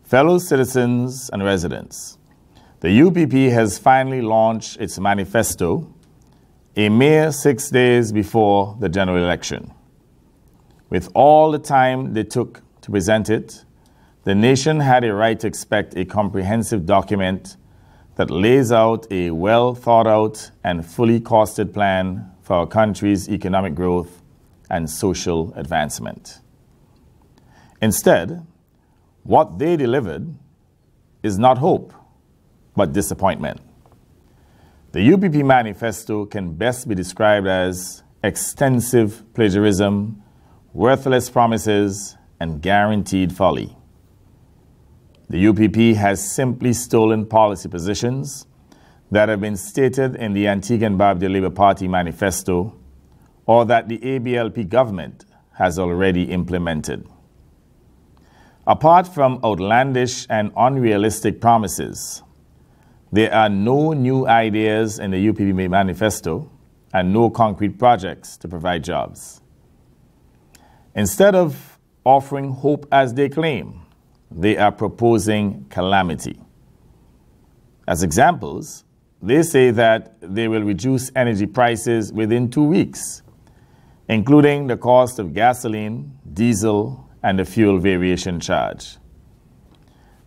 Fellow citizens and residents, the UPP has finally launched its manifesto a mere 6 days before the general election. With all the time they took to present it, the nation had a right to expect a comprehensive document that lays out a well-thought-out and fully costed plan for our country's economic growth and social advancement. Instead, what they delivered is not hope, but disappointment. The UPP manifesto can best be described as extensive plagiarism, worthless promises, and guaranteed folly. The UPP has simply stolen policy positions that have been stated in the Antigua and Barbuda Labour Party manifesto or that the ABLP government has already implemented. Apart from outlandish and unrealistic promises, there are no new ideas in the UPP manifesto and no concrete projects to provide jobs. Instead of offering hope as they claim, they are proposing calamity. As examples, they say that they will reduce energy prices within 2 weeks, including the cost of gasoline, diesel, and the fuel variation charge.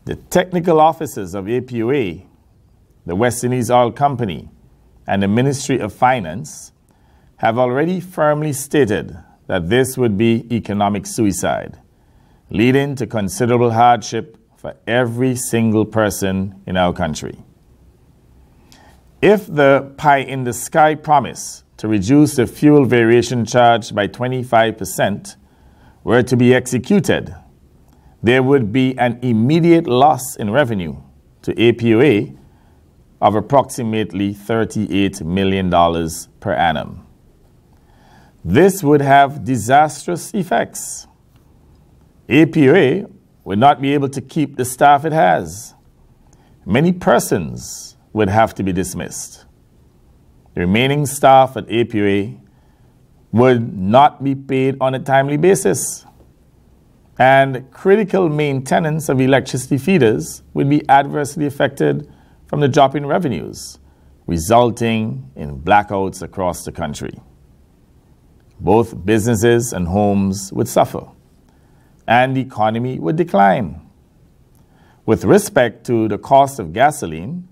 The technical officers of APOA, the West Indies Oil Company, and the Ministry of Finance have already firmly stated that this would be economic suicide, leading to considerable hardship for every single person in our country. If the pie-in-the-sky promise to reduce the fuel variation charge by 25% were to be executed, there would be an immediate loss in revenue to APOA of approximately $38 million per annum. This would have disastrous effects. APOA would not be able to keep the staff it has. Many persons would have to be dismissed. The remaining staff at APOA would not be paid on a timely basis, and critical maintenance of electricity feeders would be adversely affected from the drop in revenues, resulting in blackouts across the country. Both businesses and homes would suffer, and the economy would decline. With respect to the cost of gasoline,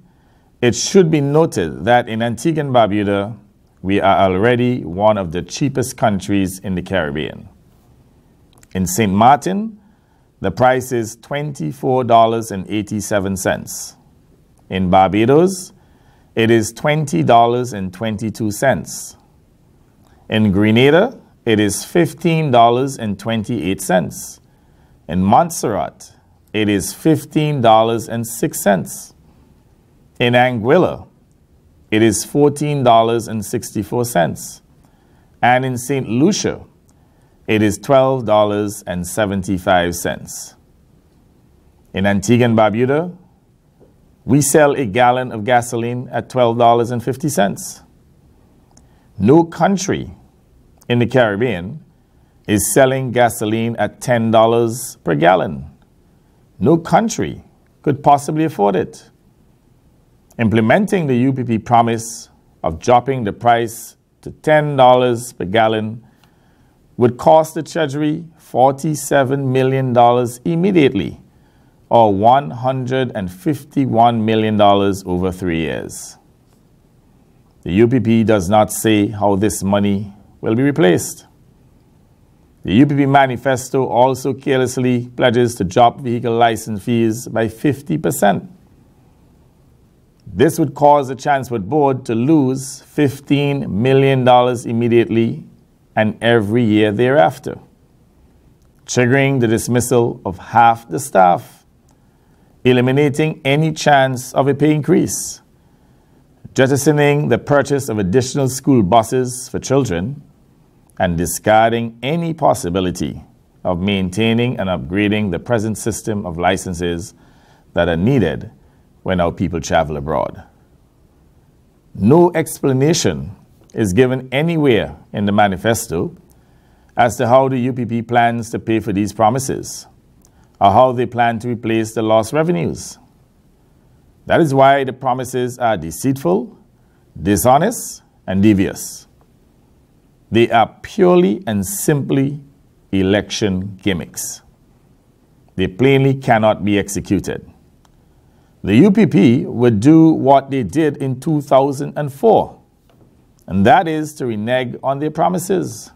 it should be noted that in Antigua and Barbuda, we are already one of the cheapest countries in the Caribbean. In St. Martin, the price is $24.87. In Barbados, it is $20.22. In Grenada, it is $15.28. In Montserrat, it is $15.06. In Anguilla, it is $14.64. And in St. Lucia, it is $12.75. In Antigua and Barbuda, we sell a gallon of gasoline at $12.50. No country in the Caribbean is selling gasoline at $10 per gallon. No country could possibly afford it. Implementing the UPP promise of dropping the price to $10 per gallon would cost the Treasury $47 million immediately, or $151 million over 3 years. The UPP does not say how this money will be replaced. The UPP manifesto also carelessly pledges to drop vehicle license fees by 50%. This would cause the Transport Board to lose $15 million immediately and every year thereafter, triggering the dismissal of half the staff, eliminating any chance of a pay increase, jettisoning the purchase of additional school buses for children, and discarding any possibility of maintaining and upgrading the present system of licenses that are needed when our people travel abroad. No explanation is given anywhere in the manifesto as to how the UPP plans to pay for these promises, or how they plan to replace the lost revenues. That is why the promises are deceitful, dishonest, and devious. They are purely and simply election gimmicks. They plainly cannot be executed. The UPP would do what they did in 2004, and that is to renege on their promises.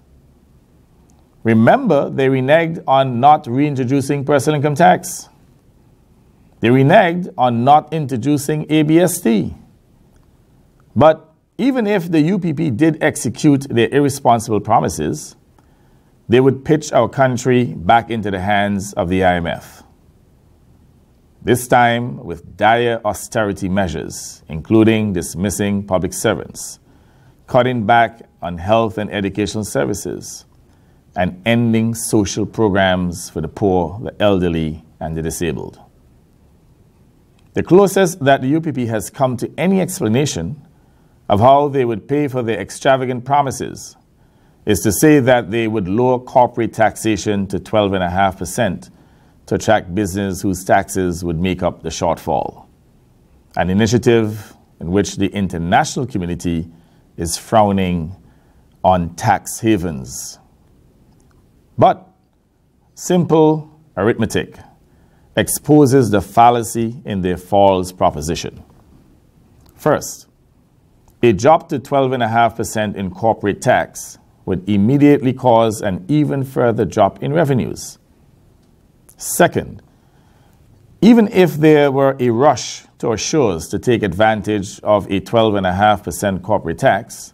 Remember, they reneged on not reintroducing personal income tax. They reneged on not introducing ABST. But even if the UPP did execute their irresponsible promises, they would pitch our country back into the hands of the IMF. This time with dire austerity measures, including dismissing public servants, cutting back on health and educational services, and ending social programs for the poor, the elderly, and the disabled. The closest that the UPP has come to any explanation of how they would pay for their extravagant promises is to say that they would lower corporate taxation to 12.5% to attract business whose taxes would make up the shortfall, an initiative in which the international community is frowning on tax havens. But simple arithmetic exposes the fallacy in their false proposition. First, a drop to 12.5% in corporate tax would immediately cause an even further drop in revenues. Second, even if there were a rush to our shores to take advantage of a 12.5% corporate tax,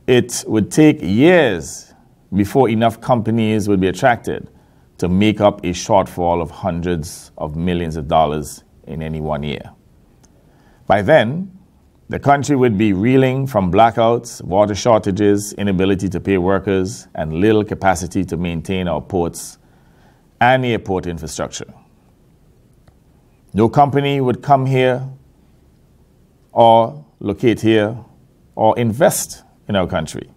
it would take years before enough companies would be attracted to make up a shortfall of hundreds of millions of dollars in any one year. By then, the country would be reeling from blackouts, water shortages, inability to pay workers, and little capacity to maintain our ports and airport infrastructure. No company would come here or locate here or invest in our country.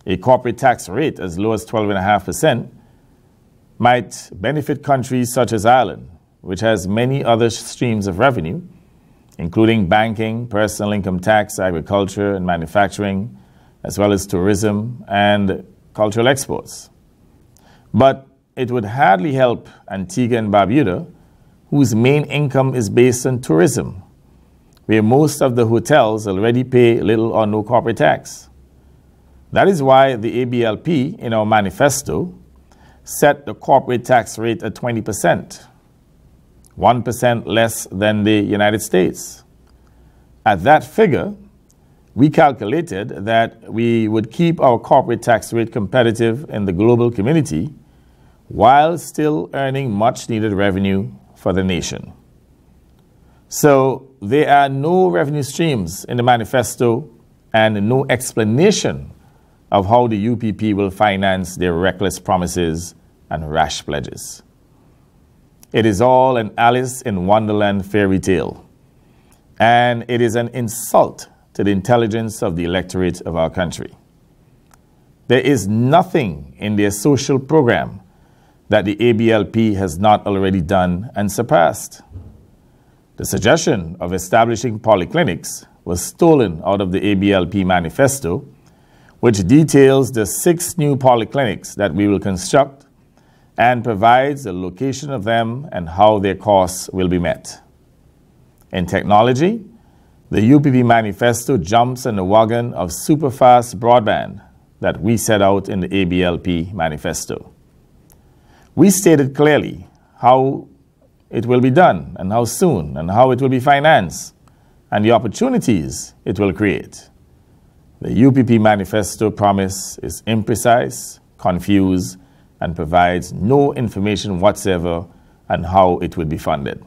A corporate tax rate as low as 12.5% might benefit countries such as Ireland, which has many other streams of revenue, including banking, personal income tax, agriculture, and manufacturing, as well as tourism and cultural exports. But it would hardly help Antigua and Barbuda, whose main income is based on tourism, where most of the hotels already pay little or no corporate tax. That is why the ABLP, in our manifesto, set the corporate tax rate at 20%, 1% less than the United States. At that figure, we calculated that we would keep our corporate tax rate competitive in the global community while still earning much needed revenue for the nation. So there are no revenue streams in the manifesto and no explanation of how the UPP will finance their reckless promises and rash pledges. It is all an Alice in Wonderland fairy tale, and it is an insult to the intelligence of the electorate of our country. There is nothing in their social program that the ABLP has not already done and surpassed. The suggestion of establishing polyclinics was stolen out of the ABLP manifesto, which details the 6 new polyclinics that we will construct and provides the location of them and how their costs will be met. In technology, the UPP manifesto jumps on the wagon of superfast broadband that we set out in the ABLP manifesto. We stated clearly how it will be done and how soon and how it will be financed and the opportunities it will create. The UPP manifesto promise is imprecise, confused, and provides no information whatsoever on how it would be funded.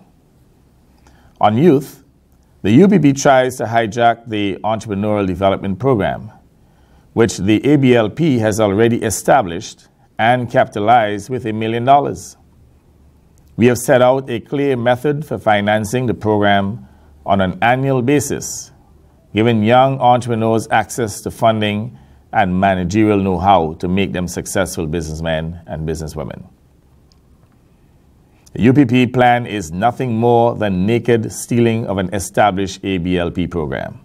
On youth, the UPP tries to hijack the Entrepreneurial Development Program, which the ABLP has already established and capitalized with $1 million. We have set out a clear method for financing the program on an annual basis, giving young entrepreneurs access to funding and managerial know-how to make them successful businessmen and businesswomen. The UPP plan is nothing more than naked stealing of an established ABLP program.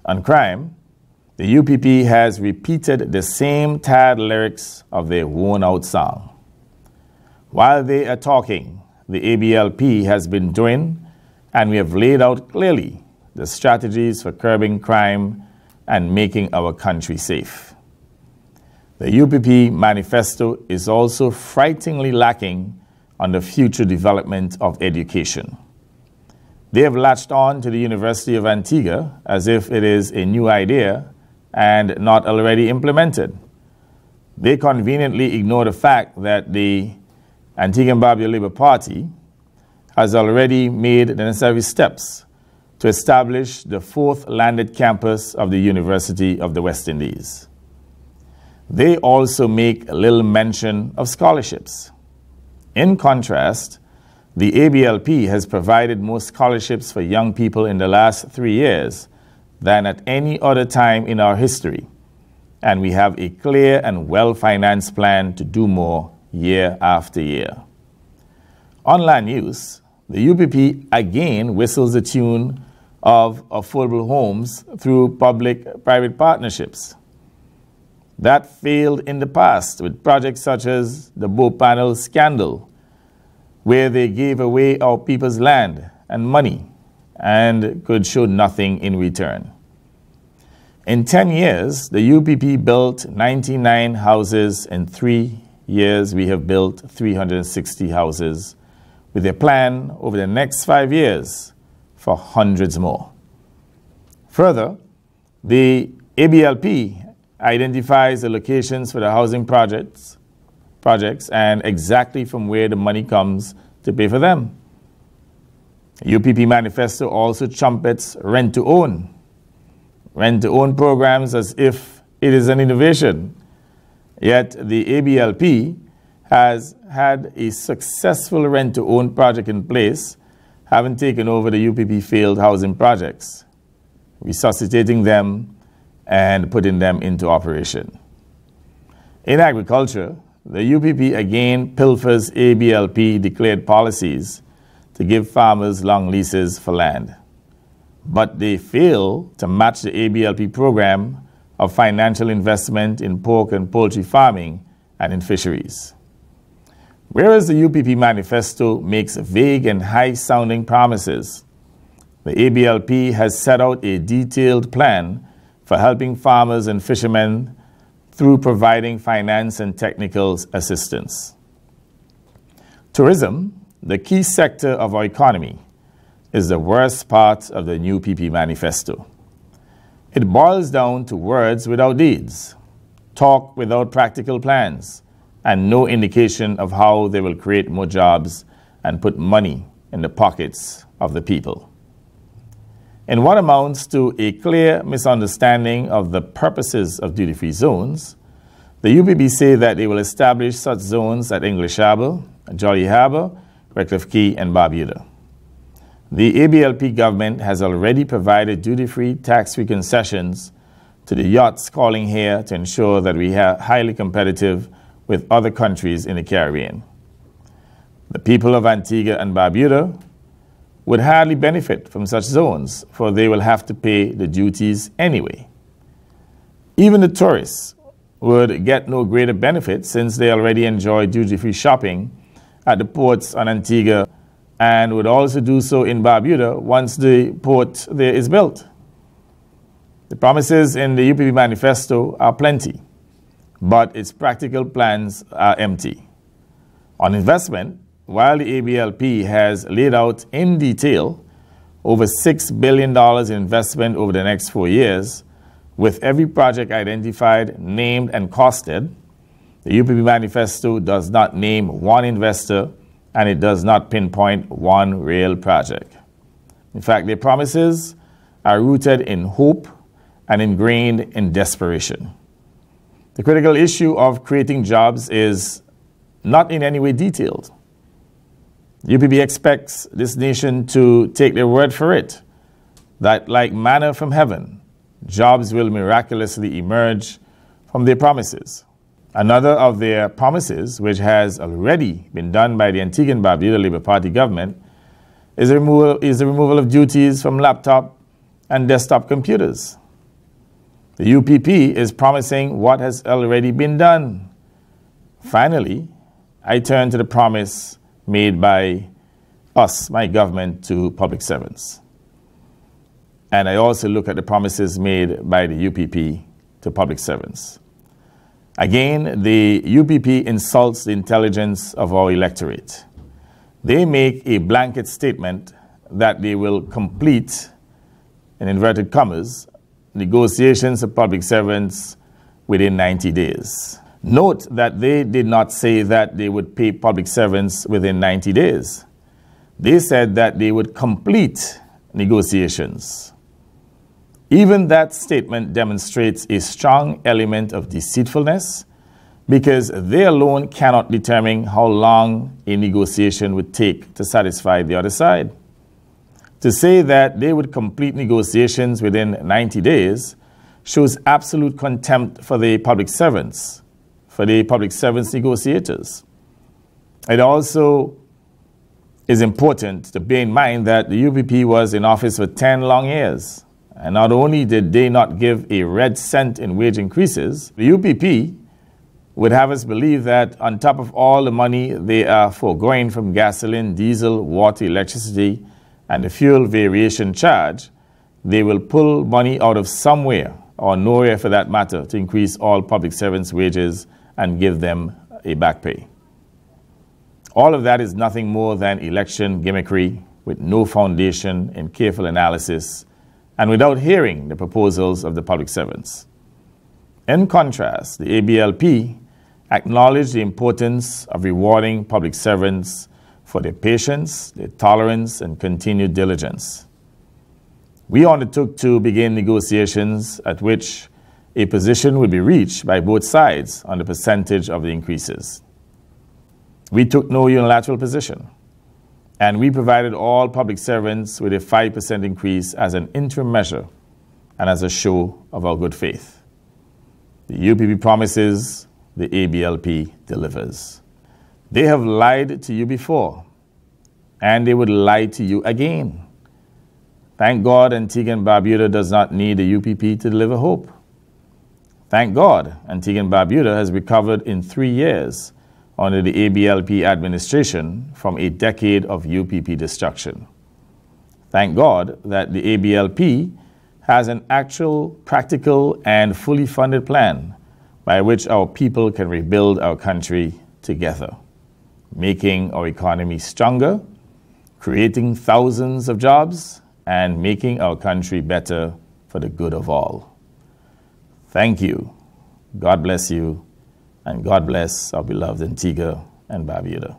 On crime, the UPP has repeated the same tired lyrics of their worn-out song. While they are talking, the ABLP has been doing, and we have laid out clearly the strategies for curbing crime and making our country safe. The UPP Manifesto is also frighteningly lacking on the future development of education. They have latched on to the University of Antigua as if it is a new idea and not already implemented. They conveniently ignore the fact that the Antigua and Barbuda Labour Party has already made the necessary steps to establish the 4th landed campus of the University of the West Indies. They also make little mention of scholarships. In contrast, the ABLP has provided more scholarships for young people in the last 3 years than at any other time in our history, and we have a clear and well-financed plan to do more year after year. On land use, the UPP again whistles the tune of affordable homes through public-private partnerships. That failed in the past with projects such as the Bow Panel scandal, where they gave away our people's land and money and could show nothing in return. In 10 years, the UPP built 99 houses. In 3 years, we have built 360 houses, with a plan over the next 5 years for hundreds more. Further, the ABLP identifies the locations for the housing projects and exactly from where the money comes to pay for them. The UPP Manifesto also trumpets rent-to-own programs as if it is an innovation. Yet the ABLP has had a successful rent-to-own project in place, having taken over the UPP failed housing projects, resuscitating them and putting them into operation. In agriculture, the UPP again pilfers ABLP declared policies to give farmers long leases for land. But they fail to match the ABLP program of financial investment in pork and poultry farming and in fisheries. Whereas the UPP Manifesto makes vague and high-sounding promises, the ABLP has set out a detailed plan for helping farmers and fishermen through providing finance and technical assistance. Tourism, the key sector of our economy, is the worst part of the new UPP Manifesto. It boils down to words without deeds, talk without practical plans, and no indication of how they will create more jobs and put money in the pockets of the people. In what amounts to a clear misunderstanding of the purposes of duty-free zones, the UPP say that they will establish such zones at English Harbour, Jolly Harbour, Redcliffe Quay, and Barbuda. The ABLP government has already provided duty-free, tax-free concessions to the yachts calling here to ensure that we are highly competitive with other countries in the Caribbean. The people of Antigua and Barbuda would hardly benefit from such zones, for they will have to pay the duties anyway. Even the tourists would get no greater benefit since they already enjoy duty-free shopping at the ports on Antigua and would also do so in Barbuda once the port there is built. The promises in the UPP Manifesto are plenty, but its practical plans are empty. On investment, while the ABLP has laid out in detail over $6 billion in investment over the next 4 years, with every project identified, named, and costed, the UPP Manifesto does not name one investor and it does not pinpoint one real project. In fact, their promises are rooted in hope and ingrained in desperation. The critical issue of creating jobs is not in any way detailed. UPP expects this nation to take their word for it, that like manna from heaven, jobs will miraculously emerge from their promises. Another of their promises, which has already been done by the Antigua and Barbuda Labour Party government, is the removal of duties from laptop and desktop computers. The UPP is promising what has already been done. Finally, I turn to the promise made by us, my government, to public servants. And I also look at the promises made by the UPP to public servants. Again, the UPP insults the intelligence of our electorate. They make a blanket statement that they will complete, in inverted commas, negotiations of public servants within 90 days. Note that they did not say that they would pay public servants within 90 days. They said that they would complete negotiations. Even that statement demonstrates a strong element of deceitfulness, because they alone cannot determine how long a negotiation would take to satisfy the other side. To say that they would complete negotiations within 90 days shows absolute contempt for the public servants, negotiators. It also is important to bear in mind that the UPP was in office for 10 long years. And not only did they not give a red cent in wage increases, the UPP would have us believe that on top of all the money they are foregoing from gasoline, diesel, water, electricity, and the fuel variation charge, they will pull money out of somewhere, or nowhere for that matter, to increase all public servants' wages and give them a back pay. All of that is nothing more than election gimmickry with no foundation in careful analysis and without hearing the proposals of the public servants. In contrast, the ABLP acknowledged the importance of rewarding public servants for their patience, their tolerance, and continued diligence. We undertook to begin negotiations at which a position would be reached by both sides on the percentage of the increases. We took no unilateral position, and we provided all public servants with a 5% increase as an interim measure and as a show of our good faith. The UPP promises, the ABLP delivers. They have lied to you before, and they would lie to you again. Thank God Antigua and Barbuda does not need the UPP to deliver hope. Thank God Antigua and Barbuda has recovered in 3 years under the ABLP administration from a decade of UPP destruction. Thank God that the ABLP has an actual, practical, and fully funded plan by which our people can rebuild our country together, making our economy stronger, creating thousands of jobs, and making our country better for the good of all. Thank you. God bless you. And God bless our beloved Antigua and Barbuda.